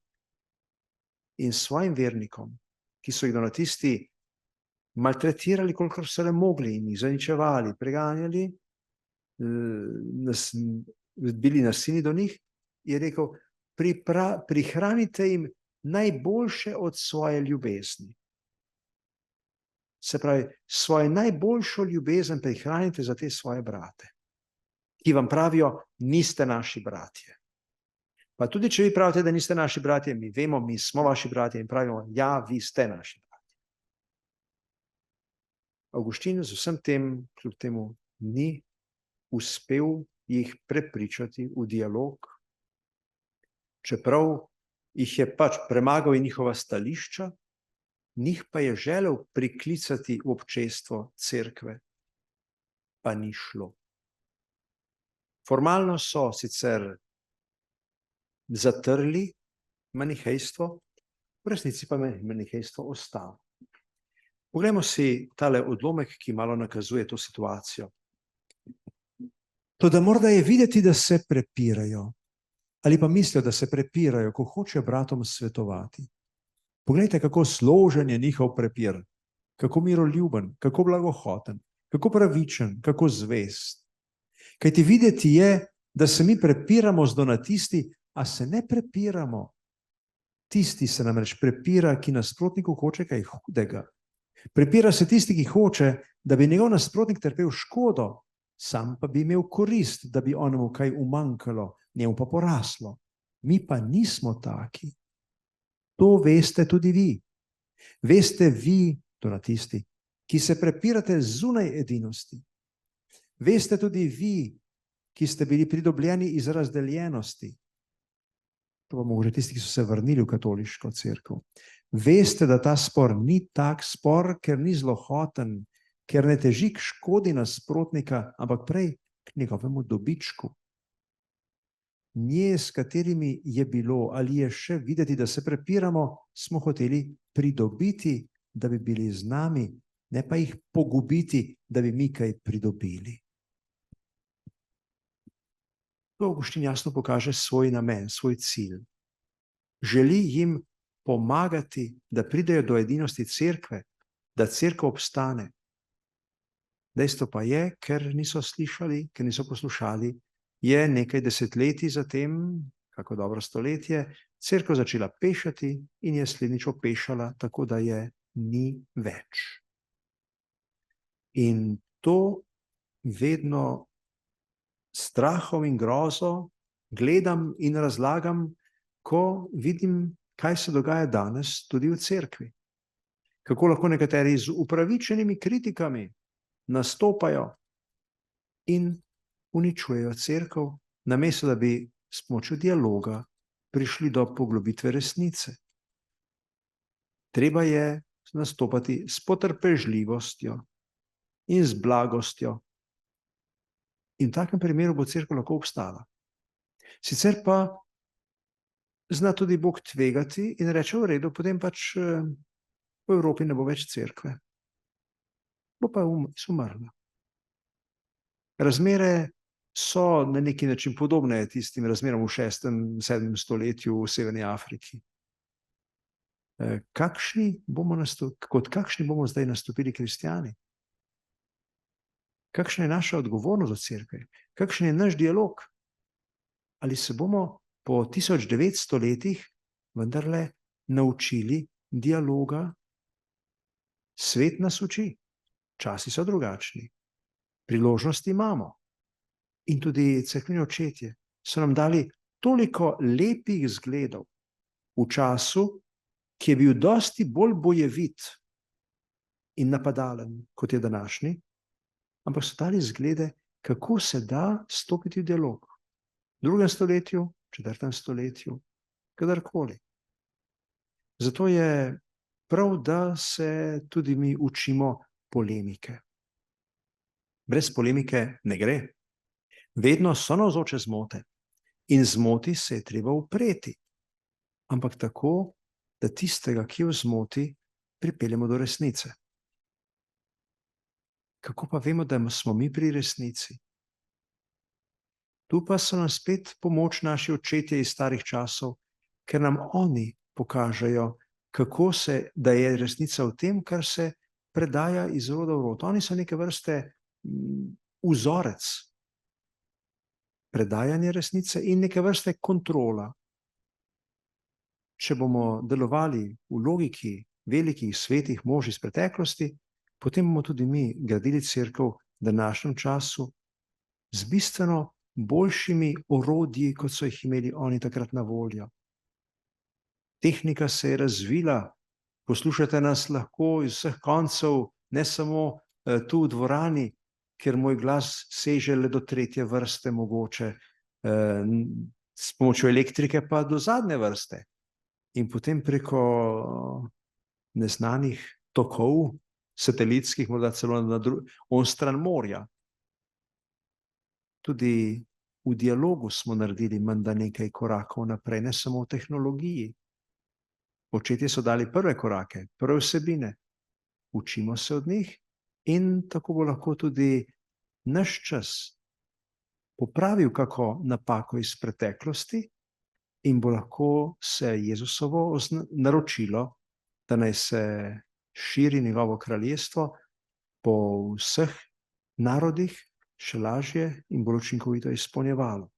In svojim vernikom, ki so jih Donatisti maltretirali, kolikor so le mogli, in jih zaničevali, preganjali, bili nasilni do njih, je rekel, prihranite jim najboljše od svoje ljubezni. Se pravi, svojo najboljšo ljubezen prihranite za te svoje brate, ki vam pravijo, niste naši bratje. Pa tudi, če vi pravite, da niste naši bratje, mi vemo, mi smo vaši bratje in pravimo, ja, vi ste naši bratje. Avguštin z vsem tem, kljub temu, ni uspel jih prepričati v dialog, čeprav jih je pač premagal in njihova stališča, njih pa je želel priklicati v občestvo cerkve, pa ni šlo. Formalno so sicer zatrli manihejstvo, v resnici pa manihejstvo ostalo. Poglejmo si tale odlomek, ki malo nakazuje to situacijo. Toda morda je videti, da se prepirajo, ali pa mislijo, da se prepirajo, ko hočejo bratom svetovati. Poglejte, kako složen je njihov prepir, kako miroljuben, kako blagohoten, kako pravičen, kako zvest. Kajti videti je, da se mi prepiramo z Donatisti, a se ne prepiramo. Tisti se namreč prepira, ki nasprotniku hoče kaj hudega. Prepira se tisti, ki hoče, da bi njegov nasprotnik trpel škodo, sam pa bi imel korist, da bi onemu kaj umanjkalo, njemu pa poraslo. Mi pa nismo taki. To veste tudi vi. Veste vi, Donatisti, ki se prepirate zunaj edinosti. Veste tudi vi, ki ste bili pridobljeni iz razdeljenosti. To pa mogoče tisti, ki so se vrnili v katoliško cerkev. Veste, da ta spor ni tak spor, ker ni zlohoten, ker ne teži k škodi nasprotnika, ampak prej k njegovemu dobičku. Nje, s katerimi je bilo ali je še videti, da se prepiramo, smo hoteli pridobiti, da bi bili z nami, ne pa jih pogubiti, da bi mi kaj pridobili. To Avguštin jasno pokaže svoj namen, svoj cilj. Želi jim pomagati, da pridejo do edinosti cerkve, da cerkev obstane. Dejstvo pa je, ker niso slišali, ker niso poslušali, je nekaj desetletij zatem, kako dobro stoletje, cerkev začela pešati in je slednjič opešala, tako da je ni več. In to vedno strahom in grozo gledam in razlagam, ko vidim, kaj se dogaja danes tudi v cerkvi. Kako lahko nekateri z upravičenimi kritikami nastopajo in uničujejo cerkev, namesto da bi s pomočjo dialoga prišli do poglobitve resnice. Treba je nastopati s potrpežljivostjo in z blagostjo. In v takem primeru bo cerkev lahko obstala. Sicer pa zna tudi Bog tvegati in reče, v redu, potem pač v Evropi ne bo več cerkve. Bo pa umrla. Razmere so na neki način podobne tistim razmeram v 6. in 7. stoletju v Severni Afriki. Kot kakšni bomo zdaj nastopili kristjani? Kakšna je naša odgovornost za cerkev? Kakšen je naš dialog? Ali se bomo po 1900 letih vendarle naučili dialoga? Svet nas uči, časi so drugačni, priložnosti imamo. In tudi cerkveni očetje so nam dali toliko lepih zgledov v času, ki je bil dosti bolj bojevit in napadalen, kot je današnji, ampak so dali zglede, kako se da stopiti v dialog. V 2. stoletju, 4. stoletju, kadarkoli. Zato je prav, da se tudi mi učimo polemike. Brez polemike ne gre. Vedno so navzoče zmote in zmoti se je treba upreti, ampak tako, da tistega, ki je v zmoti, pripeljemo do resnice. Kako pa vemo, da smo mi pri resnici? Tu pa so nam spet pomoč naši očetje iz starih časov, ker nam oni pokažejo, da je resnica v tem, kar se predaja iz roda v rod. Oni so neke vrste vzorec predajanja resnice in neke vrste kontrola. Če bomo delovali v logiki velikih svetih mož iz preteklosti, potem bomo tudi mi gradili cerkev v današnjem času z bistveno boljšimi orodji, kot so jih imeli oni takrat na voljo. Tehnika se je razvila, poslušate nas lahko iz vseh koncev, ne samo tu v dvorani, ker moj glas seže le do 3. vrste mogoče, s pomočjo elektrike pa do zadnje vrste. In potem preko neznanih tokov, satelitskih, morda celo onstran morja. Tudi v dialogu smo naredili menda nekaj korakov naprej, ne samo v tehnologiji. Očetje so dali prve korake, prve vsebine. Učimo se od njih in tako bo lahko tudi naš čas popravil kako napako iz preteklosti in bo lahko se Jezusovo naročilo, da naj se širi njegovo kraljestvo po vseh narodih še lažje in bolj učinkovito izpolnjevalo.